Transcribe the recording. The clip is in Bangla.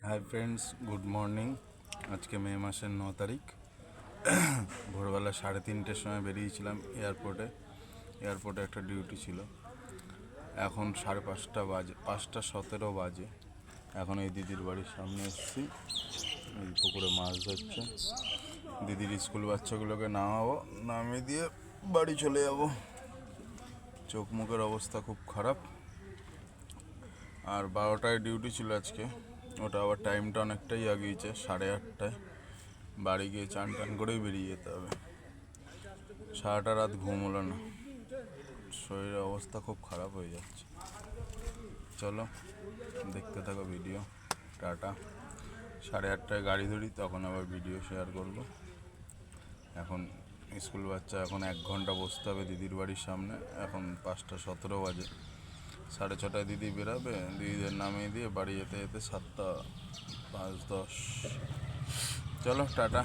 Hi friends, good morning. আজকে মে মাসের 9 তারিখ। ভোরবেলা 3:30টার সময় বেরিয়েছিলাম এয়ারপোর্টে একটা ডিউটি ছিল। এখন 5:30 বাজে, 5:17 বাজে। এখন এই দিদির বাড়ির সামনে এসেছি, এই পুকুরে মাছ ধরছে। দিদির স্কুল বাচ্চাগুলোকে নামিয়ে দিয়ে বাড়ি চলে যাব। চোখ মুখের অবস্থা খুব খারাপ। আর 12টায় ডিউটি ছিল আজকে, ওটা আবার টাইমটা অনেকটাই আগিয়েছে, 8:30টায়। বাড়ি গিয়ে চান টান করেই বেরিয়ে যেতে হবে। সারাটা রাত ঘুম হলো না, শরীরের অবস্থা খুব খারাপ হয়ে যাচ্ছে। চলো দেখতে থাকো ভিডিও। টাটা। 8:30টায় গাড়ি ধরি, তখন আবার ভিডিও শেয়ার করব। এখন স্কুল বাচ্চা, এখন 1 ঘন্টা বসতে হবে দিদির বাড়ির সামনে। এখন 5:17 বাজে। 6:30টায় দিদি বেরাবে, দিদিদের নামিয়ে দিয়ে বাড়ি যেতে যেতে 7:05-10। চলো টাটা।